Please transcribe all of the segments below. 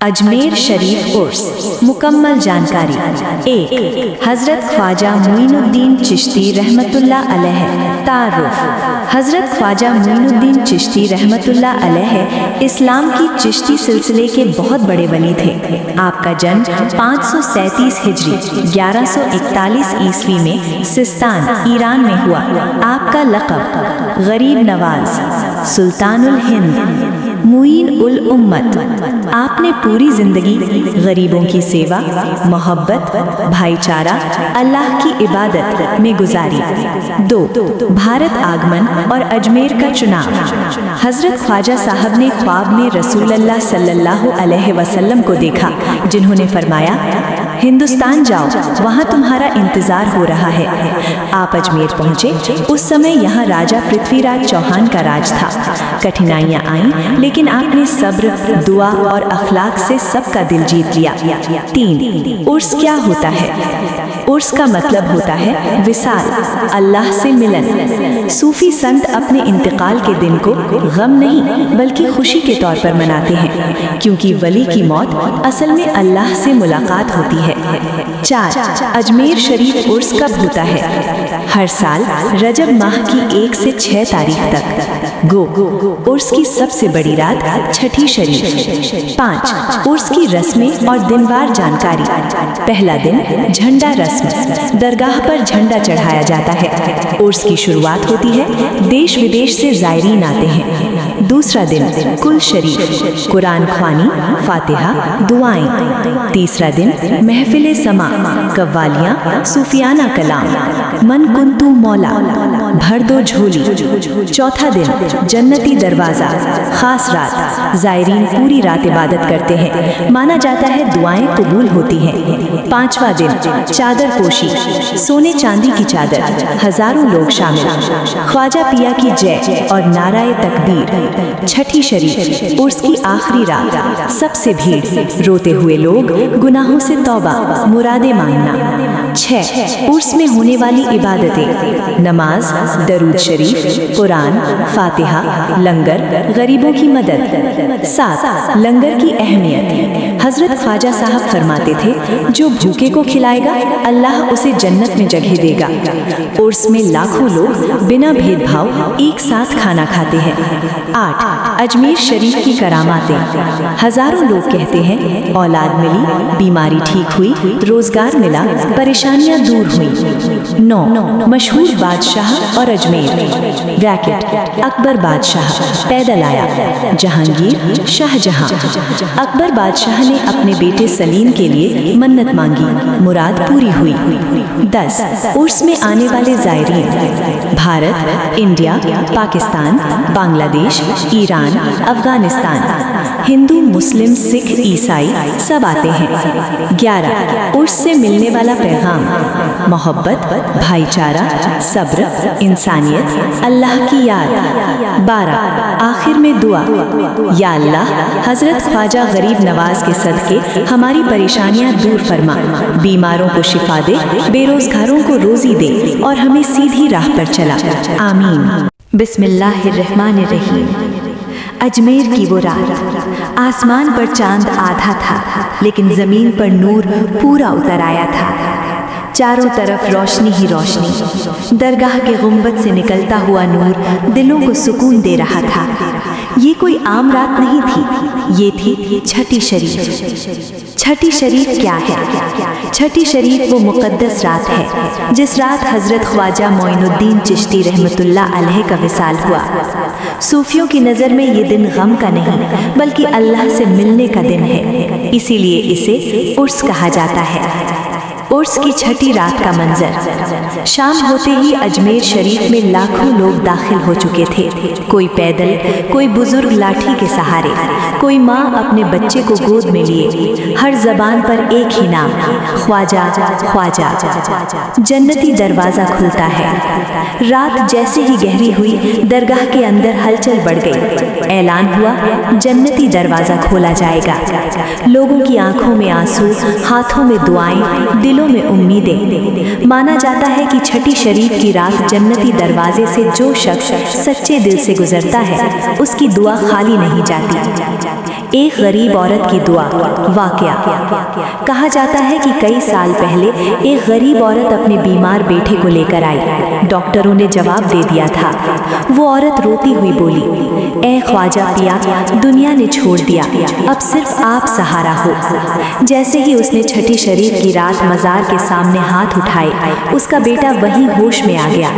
अजमेर शरीफ उर्स मुकम्मल जानकारी। 1. हज़रत ख्वाजा मोइनुद्दीन चिश्ती रहमतुल्लाह अलैह। तारुफ। हज़रत ख्वाजा मोइनुद्दीन चिश्ती रहमतुल्लाह अलैह इस्लाम की चिश्ती सिलसिले के बहुत बड़े वली थे। आपका जन्म 537 हिजरी 1141 ईस्वी में सिस्तान ईरान में हुआ। आपका लक़ब गरीब नवाज, सुल्तानुल हिंद, मुईन उल उम्मत। आपने पूरी जिंदगी गरीबों की सेवा, मोहब्बत, भाईचारा, अल्लाह की इबादत में गुजारी। 2. भारत आगमन और अजमेर का चुनाव। हजरत ख्वाजा साहब ने ख्वाब में रसूल अल्लाह सल्लल्लाहु अलैहि वसल्लम को देखा, जिन्होंने फरमाया, हिंदुस्तान जाओ, वहाँ तुम्हारा इंतजार हो रहा है। आप अजमेर पहुँचे। उस समय यहाँ राजा पृथ्वीराज चौहान का राज था। कठिनाइयाँ आईं, लेकिन आपने सब्र, दुआ और अखलाक से सबका दिल जीत लिया। 3. उर्स क्या होता है? उर्स का मतलब होता है विसाल, अल्लाह से मिलन। सूफी संत अपने इंतकाल के दिन को गम नहीं बल्कि खुशी के तौर पर मनाते हैं, क्योंकि वली की मौत असल में अल्लाह से मुलाकात होती है। 4. अजमेर शरीफ उर्स कब होता है? हर साल रजब माह की 1 से 6 तारीख तक। गो उर्स की सबसे बड़ी रात छठी शरीफ। 5. उर्स की रस्में और दिनवार जानकारी। पहला दिन झंडा रस्म, दरगाह पर झंडा चढ़ाया जाता है। उर्स की शुरुआत होती है, देश विदेश से ज़ायरीन आते हैं। दूसरा दिन कुल शरीफ, कुरान ख्वानी, फातिहा, दुआएं। तीसरा दिन महफिल समा, कव्वालियाँ, सूफियाना कलाम, मन कुंतु मौला, भर दो झोली। चौथा दिन जन्नती दरवाज़ा, खास रात, ज़ायरीन पूरी रात इबादत करते हैं। माना जाता है दुआएं कबूल होती हैं। 5वां दिन चादर पोशी, सोने चांदी की चादर, हजारों लोग शामिल, ख्वाजा पिया की जय और नाराए तकबीर। छठी शरीफ उर्स की आखिरी रात, सबसे भीड़, रोते हुए लोग, गुनाहों से तौबा, मुरादे मांगना। 6. उर्स में होने वाली इबादतें, नमाज, दरूद शरीफ, कुरान, फातिहा, लंगर, गरीबों की मदद। 7. लंगर की अहमियत। हजरत ख्वाजा साहब फरमाते थे, जो भूखे को खिलाएगा अल्लाह उसे जन्नत में जगह देगा। उर्स में लाखों लोग बिना भेदभाव एक साथ खाना खाते हैं। 8. अजमेर शरीफ की करामातें। हजारों लोग कहते हैं, औलाद मिली, बीमारी ठीक हुई, रोजगार मिला, परेशानियां दूर हुई। 9. मशहूर बादशाह और अजमेर ब्रैकेट अकबर बादशाह पैदल आया, जहांगीर, शाहजहां। अकबर बादशाह ने अपने बेटे सलीम के लिए मन्नत मांगी, मुराद पूरी हुई। 10. उर्स में आने वाले ज़ायरीन। भारत, इंडिया, पाकिस्तान, बांग्लादेश, ईरान, अफगानिस्तान, हिंदू, मुस्लिम, सिख, ईसाई सब आते हैं। 11. उर्स से मिलने वाला पैगाम, मोहब्बत, भाईचारा, सब्र, इंसानियत, अल्लाह की याद। 12. आखिर में दुआ, या अल्लाह, हजरत ख्वाजा गरीब नवाज के सदके हमारी परेशानियां दूर फरमा, बीमारों को शिफा दे, बेरोजगारों को रोजी दे और हमें सीधी राह पर चला। आमीन। बिस्मिल्लाहिर्रहमानिर्रहीम। अजमेर की वो रात, आसमान पर चांद आधा था, लेकिन जमीन पर नूर पूरा उतर आया था। चारों तरफ रोशनी ही रोशनी, दरगाह के गुंबद से निकलता हुआ नूर दिलों को सुकून दे रहा था। ये कोई आम रात नहीं थी, ये थी छठी शरीफ। छठी शरीफ क्या है? छठी शरीफ वो मुक़द्दस रात है जिस रात हज़रत ख्वाजा मोइनुद्दीन चिश्ती रहमतुल्लाह अलैह का विसाल हुआ। सूफियों की नज़र में ये दिन गम का नहीं बल्कि अल्लाह से मिलने का दिन है, इसीलिए इसे उर्स कहा जाता है। उर्स की छठी रात का मंजर। शाम होते ही अजमेर शरीफ में लाखों लोग दाखिल हो चुके थे। कोई पैदल, कोई बुजुर्ग लाठी के सहारे, कोई माँ अपने बच्चे को गोद में लिए। हर जबान पर एक ही नाम, ख्वाजा ख्वाजा। जन्नती दरवाज़ा खुलता है। रात जैसे ही गहरी हुई, दरगाह के अंदर हलचल बढ़ गई। ऐलान हुआ, जन्नती दरवाज़ा खोला जाएगा। लोगों की आंखों में आंसू, हाथों में दुआएं, दिलों दिलों में उम्मीदें। माना जाता है कि छठी शरीफ की रात जन्नती दरवाजे से जो शख्स सच्चे दिल से गुजरता है उसकी दुआ खाली नहीं जाती। एक गरीब औरत की दुआ। वाकया। कहा जाता है कि कई साल पहले एक गरीब औरत अपने बीमार बेटे को लेकर आई। डॉक्टरों ने जवाब दे दिया था। वो औरत रोती हुई बोली, ए ख्वाजा पिया, दुनिया ने छोड़ दिया, अब सिर्फ आप सहारा हो। जैसे ही उसने छठी शरीफ की रात मज़ार के सामने हाथ उठाए, उसका बेटा वहीं होश में आ गया।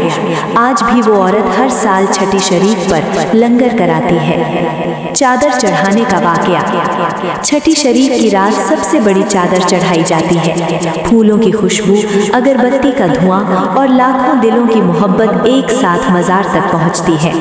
आज भी वो औरत हर साल छठी शरीफ पर लंगर कराती है। चादर चढ़ाने का वाकया। छठी शरीफ की रात सबसे बड़ी चादर चढ़ाई जाती है। फूलों की खुशबू, अगरबत्ती का धुआं और लाखों दिलों की मोहब्बत एक साथ मज़ार तक पहुंचती है।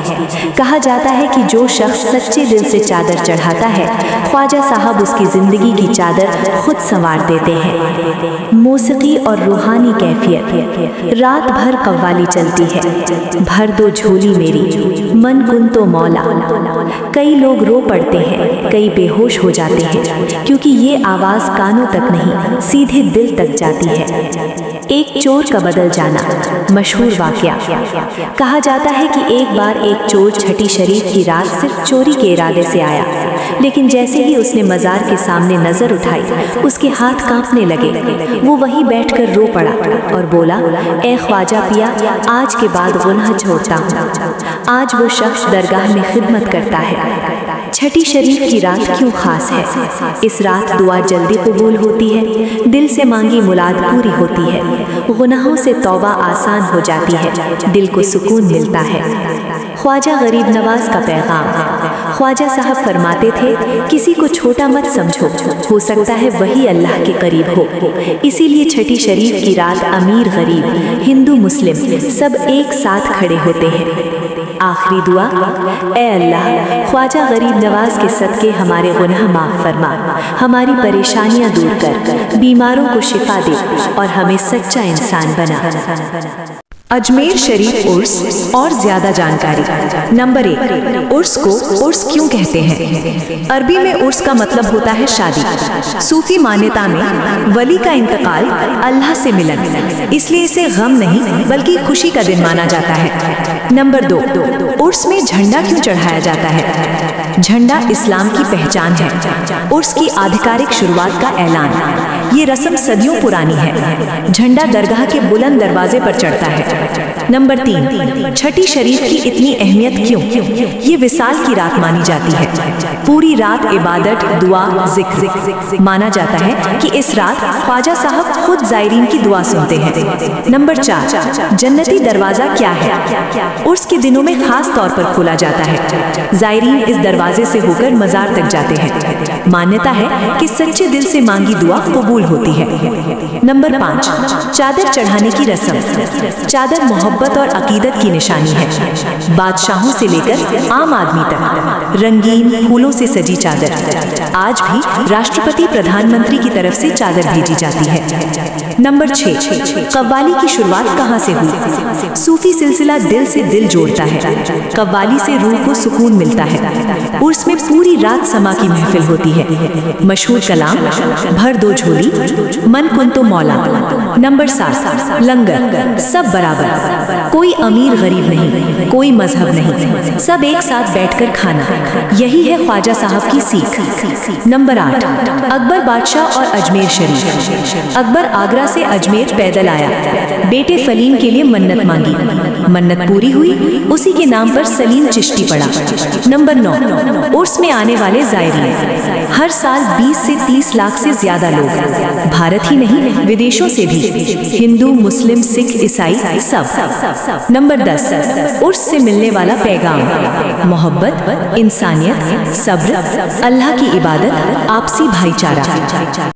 कहा जाता है कि जो शख्स सच्चे दिल से चादर चढ़ाता है, ख्वाजा साहब उसकी ज़िंदगी की चादर खुद संवार देते हैं। मौसीकी और रूहानी कैफियत। रात भर कव्वाली चलती है। भर दो झोली मेरी, मन कुन तो मौला। कई लोग रो पड़ते हैं, कई बेहोश हो जाते हैं, क्योंकि ये आवाज़ कानों तक नहीं, सीधे दिल तक जाती है। एक चोर का बदल जाना। मशहूर वाकया। कहा जाता है कि एक बार एक चोर छठी शरीफ की रात सिर्फ चोरी के इरादे से आया, लेकिन जैसे ही उसने मज़ार के सामने नज़र उठाई, उसके हाथ कांपने लगे। वो वहीं बैठकर रो पड़ा और बोला, ए ख्वाजा पिया, आज के बाद गुनाह छोड़ता हूँ। आज वो शख्स दरगाह में खिदमत करता है। छठी शरीफ की रात क्यों खास है? इस रात दुआ जल्दी कबूल होती है, दिल से मांगी मुराद पूरी होती है, गुनाहों से तौबा आसान हो जाती है, दिल को सुकून मिलता है। ख्वाजा गरीब नवाज का पैगाम। ख्वाजा साहब फरमाते थे, किसी को छोटा मत समझो, हो सकता है वही अल्लाह के करीब हो। इसीलिए छठी शरीफ की रात अमीर गरीब, हिंदू मुस्लिम सब एक साथ खड़े होते हैं। आखिरी दुआ। ए अल्लाह, ख्वाजा गरीब नवाज के सदके हमारे गुनाह माफ़ फरमा, हमारी परेशानियां दूर कर, बीमारों को शिफा दे और हमें सच्चा इंसान बना। अजमेर शरीफ उर्स और ज़्यादा जानकारी। नंबर 1, उर्स को उर्स क्यों कहते हैं? अरबी में उर्स का मतलब होता है शादी। सूफी मान्यता में वली का इंतकाल अल्लाह से मिलन, इसलिए इसे गम नहीं बल्कि खुशी का दिन माना जाता है। नंबर 2, उर्स में झंडा क्यों चढ़ाया जाता है? झंडा इस्लाम की पहचान है। उर्स की आधिकारिक शुरुआत का ऐलान। ये रस्म सदियों पुरानी है। झंडा दरगाह के बुलंद दरवाजे पर चढ़ता है। नंबर 3, छठी शरीफ की इतनी अहमियत क्यों? ये विसाल की रात मानी जाती है। पूरी रात इबादत, दुआ, जिक्र। माना जाता है कि इस रात ख्वाजा साहब खुद ज़ायरीन की दुआ सुनते हैं। नंबर 4, जन्नती दरवाज़ा क्या है? उर्स के दिनों में खास तौर पर खोला जाता है। ज़ायरीन इस दरवाजे से होकर मज़ार तक जाते हैं। मान्यता है कि सच्चे दिल से मांगी दुआ कबूल होती है। नंबर 5, चादर चढ़ाने की रस्म। चादर मोहब्बत और अकीदत की निशानी है। बादशाहों से लेकर आम आदमी तक रंगीन फूलों से सजी चादर। आज भी राष्ट्रपति प्रधानमंत्री की तरफ से चादर भेजी जाती है। नंबर 6, कव्वाली की शुरुआत कहाँ से हुई? सूफी सिलसिला दिल से दिल जोड़ता है। कव्वाली से रूह को सुकून मिलता है। उर्स में पूरी रात समा की महफिल होती है। मशहूर कलाम, भर दो झोली, मन कुन तो मौला। नंबर 7, लंगर। सब बराबर, कोई अमीर गरीब नहीं, कोई मजहब नहीं, सब एक साथ बैठकर खाना। यही है ख्वाजा साहब की सीख। नंबर 8, अकबर बादशाह और अजमेर शरीफ। अकबर आगरा से अजमेर पैदल आया, बेटे सलीम के लिए मन्नत मांगी, मन्नत पूरी हुई, उसी के नाम पर सलीम चिश्ती पड़ा। नंबर 9, उर्स में आने वाले ज़ायरीन। हर साल 20 से 30 लाख से ज्यादा लोग, भारत ही नहीं विदेशों से भी, हिंदू, मुस्लिम, सिख, ईसाई सब। नंबर 10, उर्स से मिलने वाला पैगाम। मोहब्बत, इंसानियत, सब्र, अल्लाह की इबादत, आपसी भाईचारा।